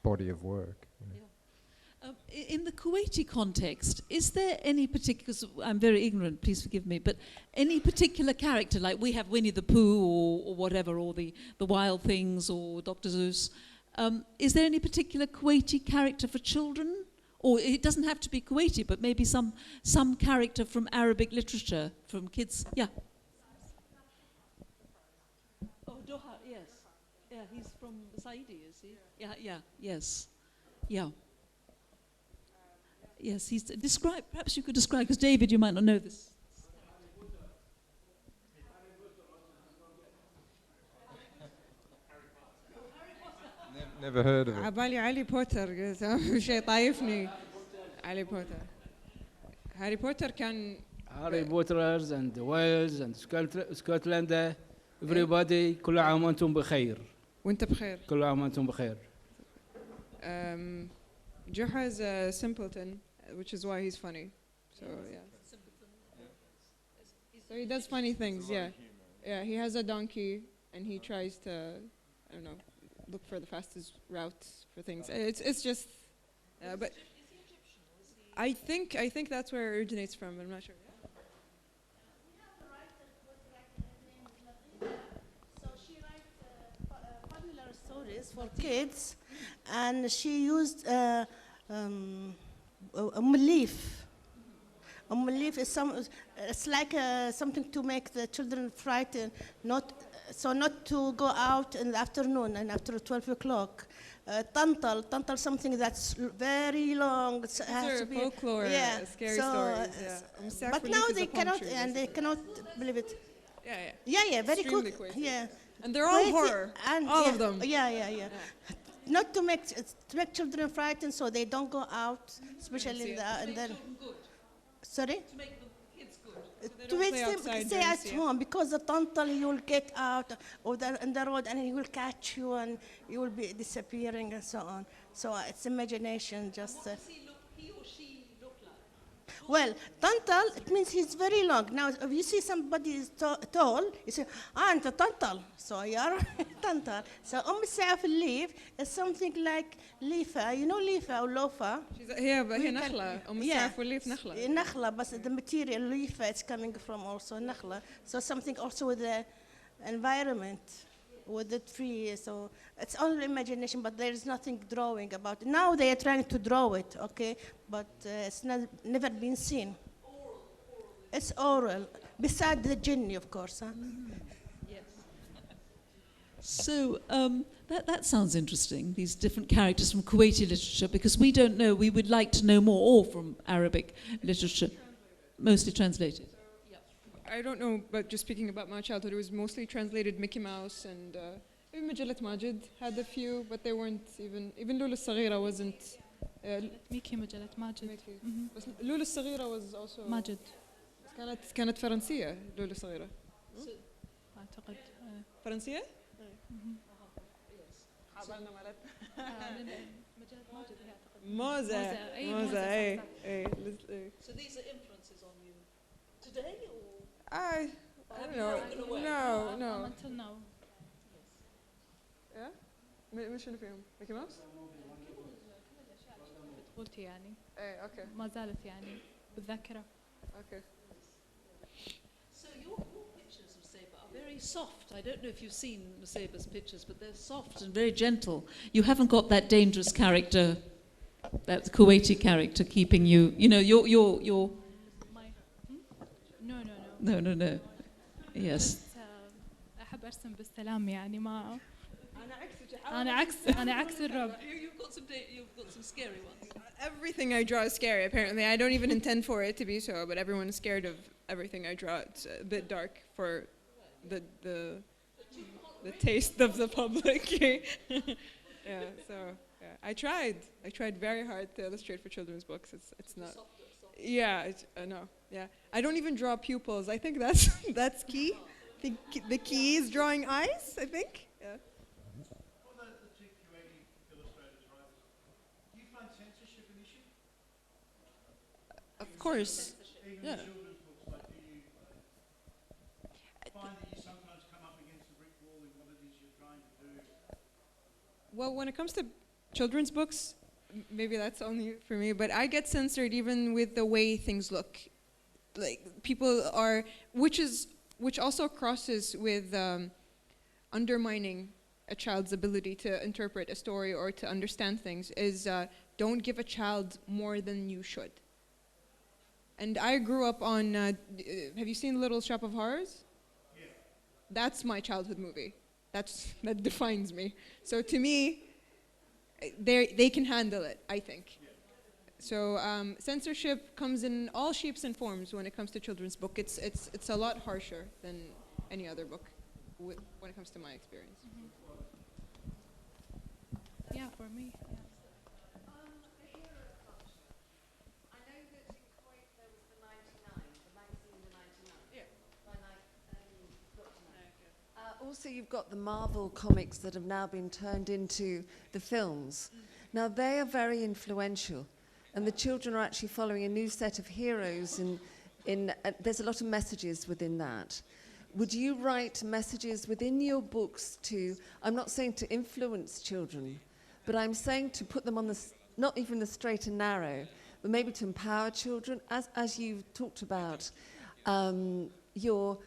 body of work. In the Kuwaiti context, is there any particular, because I'm very ignorant, please forgive me, but any particular character, like we have Winnie the Pooh or whatever, or the Wild Things or Dr. Zeus, Is there any particular Kuwaiti character for children? Or it doesn't have to be Kuwaiti, but maybe some character from Arabic literature, from kids. Yeah. Oh, Doha, yes. Yeah, he's from Saidi, is he? Yeah, yes. Yeah. Yes, he's described. Perhaps you could describe, because David, you might not know this. Never heard of it. عبالي علي بوتر شيء طايفني. علي بوتر. هاري بوتر كان هاري بوترز and ويلز and اسكتلندا everybody كل عام وانتم بخير. وانت بخير. كل عام وانتم بخير. Juha is a simpleton, which is why he's funny. So yeah. So he does funny things. Yeah. Yeah. He has a donkey and he tries to, I don't know, look for the fastest routes for things. It's just, but I think that's where it originates from. I'm not sure. So she writes popular stories for kids, and she used leaf. Leaf is it's like something to make the children frightened, not to go out in the afternoon and after 12 o'clock. Tantal, something that's very long. It has to be folklore, scary stories. Yeah. But now they cannot believe it. Yeah, very extremely quick. Quaiti. Yeah, and they're all horror. And all of them. Yeah. Not to make children frightened, so they don't go out, especially in the. Sorry. To make the kids good. To make them stay at home, because the tantal, you will get out in the road and he will catch you and you will be disappearing and so on. So it's imagination just. What does he or she look like? Well, tantal, it means he's very long. Now, if you see somebody is tall, you say, أنت tantal. So you're tantal. So الساعة في الليف is something like lifa. You know lifa or lofa? هي نخلة. الساعة في الليف نخلة. نخلة, but the material lifa is coming from also نخلة. So something also with the environment, with the tree. So it's only imagination, but there is nothing drawing about it. Now they are trying to draw it, okay? But it's never been seen. It's oral, beside the jinni, of course. Huh? Yes. So that sounds interesting, these different characters from Kuwaiti literature, because we don't know, we would like to know more, all from Arabic literature, mostly translated. I don't know, but just speaking about my childhood, it was mostly translated Mickey Mouse and even مجلة ماجد had a few, but they weren't even لولو الصغيرة wasn't. ميكي مجلة ماجد. بس لولو الصغيرة was also. ماجد. كانت فرنسية لولو الصغيرة. أعتقد. فرنسية؟ مجلة ماجد هي أعتقد. موزة أي. So these are influences on you today, or? I don't know. No. Until now. Yeah? مش شنو فيهم؟ ميكي ماوس؟ طفولتي يعني. إيه أوكي. ما زالت يعني بالذاكرة. Okay. So your pictures, Museba, are very soft. I don't know if you've seen Museba's pictures, but they're soft and very gentle. You haven't got that dangerous character, that Kuwaiti character keeping you. You know, your. No. Yes. أحب أرسم بالسلام يعني ما. أنا عكس الرب. You've got some scary ones. Everything I draw is scary, apparently. I don't even intend for it to be so, but everyone is scared of everything I draw. It's a bit dark for the taste of the public. I tried very hard to illustrate for children's books. It's not. No. I don't even draw pupils. I think that's key. The key is drawing eyes, I think. Yeah. Of course. Yeah. Well, when it comes to children's books, maybe that's only for me, but I get censored even with the way things look. Like people are, which also crosses with undermining a child's ability to interpret a story or to understand things is don't give a child more than you should. And I grew up on, have you seen Little Shop of Horrors? Yeah. That's my childhood movie. That defines me. So to me, they can handle it, I think. Yeah. So censorship comes in all shapes and forms when it comes to children's book. It's a lot harsher than any other book when it comes to my experience. Mm-hmm. Yeah, for me. Yeah. I know that in Kuwait there was the 99, the magazine The 99. Yeah. Also, you've got the Marvel comics that have now been turned into the films. Now, they are very influential, and the children are actually following a new set of heroes, there's a lot of messages within that. Would you write messages within your books to, I'm not saying to influence children, but I'm saying to put them on the, not even the straight and narrow, but maybe to empower children, as you've talked about, your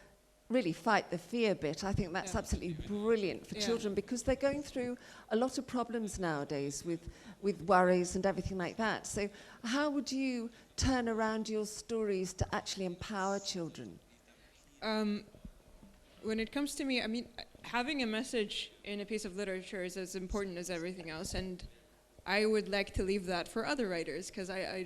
really fight the fear bit. I think that's absolutely brilliant for children, because they're going through a lot of problems nowadays with worries and everything like that. So how would you turn around your stories to actually empower children? When it comes to me, I mean, having a message in a piece of literature is as important as everything else, and I would like to leave that for other writers, because I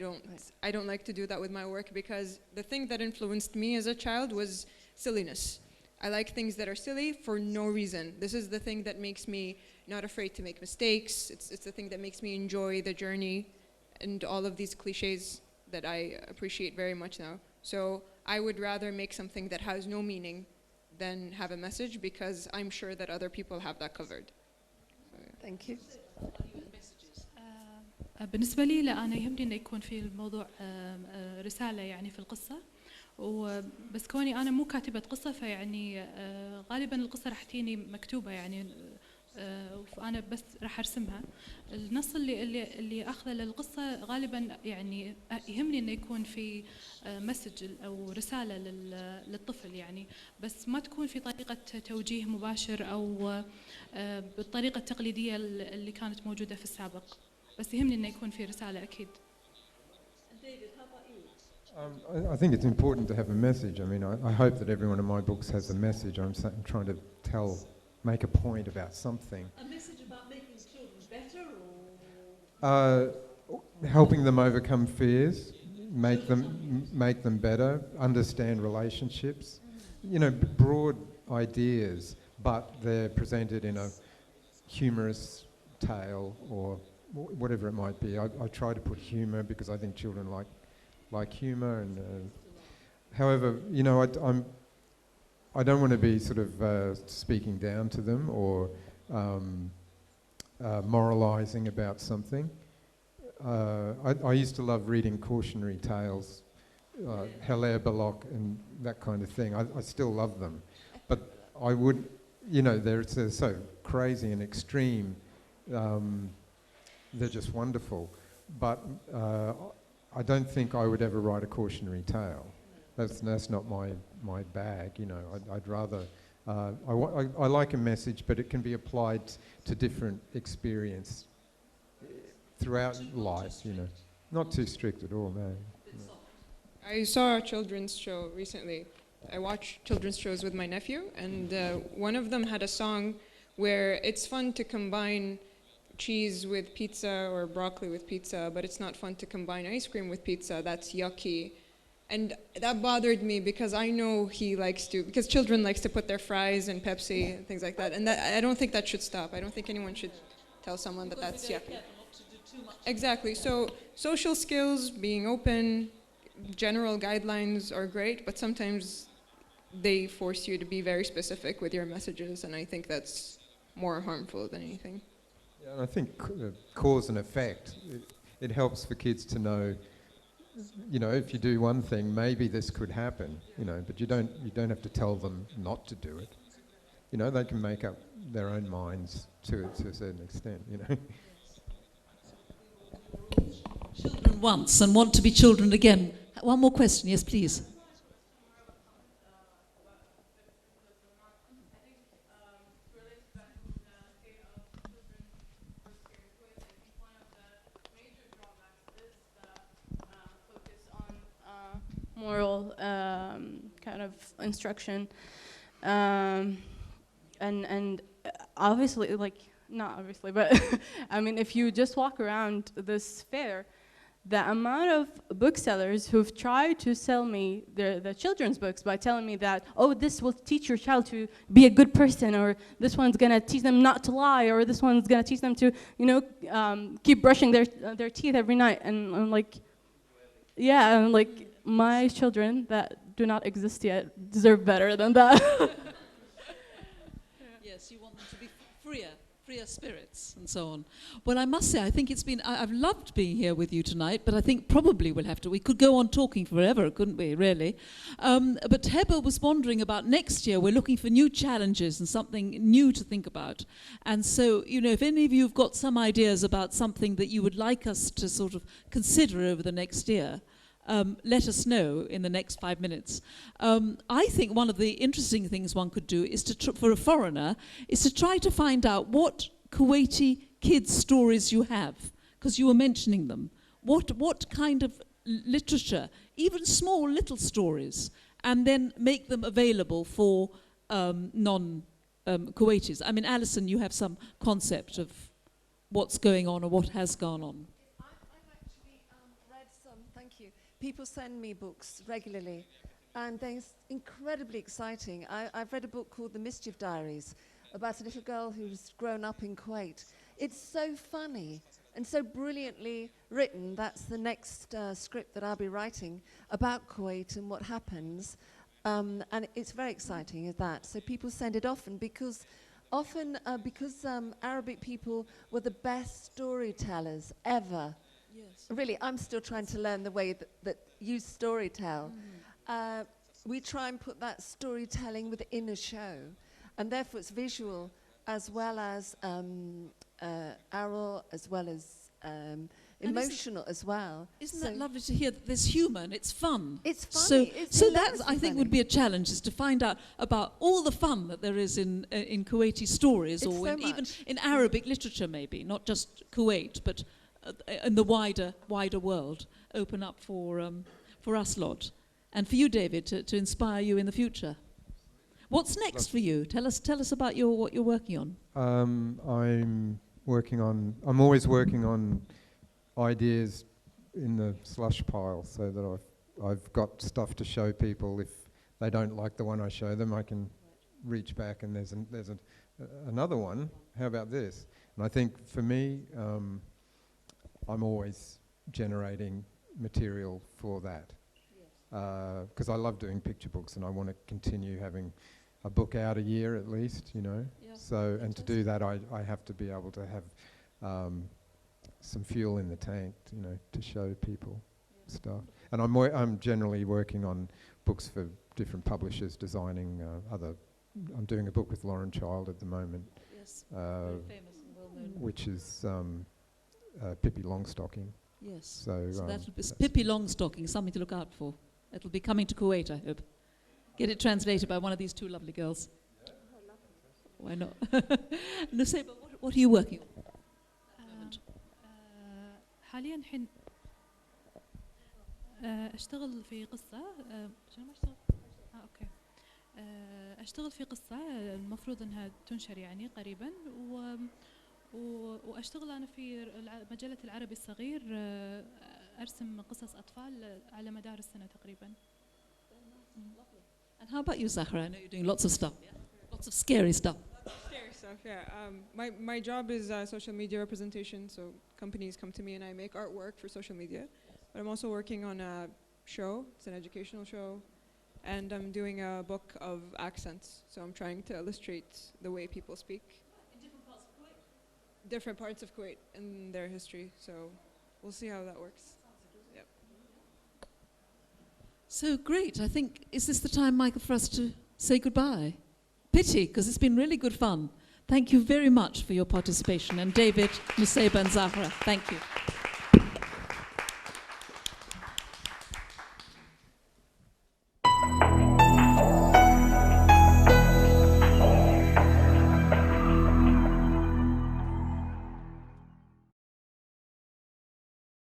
don't like to do that with my work, because the thing that influenced me as a child was silliness. I like things that are silly for no reason. This is the thing that makes me not afraid to make mistakes. It's the thing that makes me enjoy the journey and all of these cliches that I appreciate very much now. So I would rather make something that has no meaning than have a message, because I'm sure that other people have that covered. So, Thank you. بالنسبة لي لا، أنا يهمني إنه يكون في الموضوع رسالة يعني في القصة، وبس كوني أنا مو كاتبة قصة فيعني غالبا القصة راح تجيني مكتوبة يعني، وأنا بس راح أرسمها. النص اللي أخذه للقصة غالبا يعني يهمني إنه يكون في مسج أو رسالة للطفل يعني، بس ما تكون في طريقة توجيه مباشر أو بالطريقة التقليدية اللي كانت موجودة في السابق، بس يهمني إنه يكون في رسالة أكيد. I think it's important to have a message. I mean, I hope that every one of my books has a message. I'm trying to make a point about something. A message about making children better, or helping them overcome fears, make them better, understand relationships. You know, broad ideas, but they're presented in a humorous tale or whatever it might be. I try to put humour because I think children like humour, and however, you know, I don't want to be sort of speaking down to them or moralising about something. I used to love reading cautionary tales, Hilaire Belloc and that kind of thing. I still love them, but I would, you know, they're so crazy and extreme. They're just wonderful, but I don't think I would ever write a cautionary tale. That's not my bag, you know. I'd rather I like a message, but it can be applied to different experience throughout life, you know. Not too strict at all, no. I saw a children's show recently. I watch children's shows with my nephew, and one of them had a song where it's fun to combine cheese with pizza or broccoli with pizza, but it's not fun to combine ice cream with pizza. That's yucky. And that bothered me because I know because children likes to put their fries and Pepsi and things like that. And I don't think that should stop. I don't think anyone should tell someone that that's yucky. Exactly. So social skills, being open, general guidelines are great, but sometimes they force you to be very specific with your messages, and I think that's more harmful than anything. Yeah, and I think cause and effect, it helps for kids to know, you know, if you do one thing, maybe this could happen, you know, but you don't have to tell them not to do it. You know, they can make up their own minds to a certain extent, you know. Children once and want to be children again. One more question, yes, please. of instruction, and obviously, like, not obviously, but I mean, if you just walk around this fair, the amount of booksellers who've tried to sell me the children's books by telling me that, oh, this will teach your child to be a good person, or this one's gonna teach them not to lie, or this one's gonna teach them to, you know, keep brushing their teeth every night. And I'm like, yeah, and like, my children that do not exist yet deserve better than that. Yes, you want them to be freer spirits and so on. Well, I must say, I think it's been, I've loved being here with you tonight, but I think probably we could go on talking forever, couldn't we, really? But Heba was wondering about next year. We're looking for new challenges and something new to think about. And so, you know, if any of you have got some ideas about something that you would like us to sort of consider over the next year, let us know in the next 5 minutes. I think one of the interesting things one could do is for a foreigner, is to try to find out what Kuwaiti kids' stories you have, because you were mentioning them. What kind of literature, even small little stories, and then make them available for non-Kuwaitis. I mean, Alison, you have some concept of what's going on or what has gone on. Thank you. People send me books regularly, and they're incredibly exciting. I've read a book called The Mischief Diaries about a little girl who's grown up in Kuwait. It's so funny and so brilliantly written. That's the next script that I'll be writing about Kuwait and what happens. And it's very exciting at that. So people send it often because Arabic people were the best storytellers ever. Yes. Really, I'm still trying to learn the way that you storytell. We try and put that storytelling within a show, and therefore it's visual as well as oral, as well as emotional as well. Isn't that lovely to hear that there's humour and it's fun? It's funny. So that, I think, would be a challenge, is to find out about all the fun that there is in Kuwaiti stories, It's or so even much. in Arabic literature, maybe, not just Kuwait, but in the wider world, open up for us lot. And for you, David, to inspire you in the future. What's next for you? Tell us about what you're working on. I'm always working on ideas in the slush pile, so that I've got stuff to show people. If they don't like the one I show them, I can reach back and there's another one. How about this? And I think for me, I'm always generating material for that. Because I love doing picture books, and I want to continue having a book out a year at least, you know. Yeah. So, and to do that, I have to be able to have some fuel in the tank, you know, to show people stuff. And I'm generally working on books for different publishers, designing I'm doing a book with Lauren Child at the moment. Yes. Very famous and well known. Which is Pippi Longstocking. Yes. So that'll be Pippi Longstocking, something to look out for. It'll be coming to Kuwait, I hope. Get it translated by one of these two lovely girls. Why not? Nusayba, what are you working on? حاليا الحين اشتغل في قصة اوكي اشتغل في قصة المفروض انها تنشر يعني قريبا واشتغل انا في مجلة العربي الصغير ارسم قصص اطفال على مدار السنة تقريبا. And how about you, Zahra? I know you're doing lots of stuff, yeah? Lots of scary stuff. Scary stuff, yeah. My job is social media representation, so companies come to me and I make artwork for social media. But I'm also working on a show. It's an educational show. And I'm doing a book of accents. So I'm trying to illustrate the way people speak. In different parts of Kuwait? Different parts of Kuwait and their history. So we'll see how that works. Yep. So great. I think, is this the time, Michael, for us to say goodbye? Pity, because it's been really good fun. Thank you very much for your participation. And David, Nusayba and Zahra, thank you.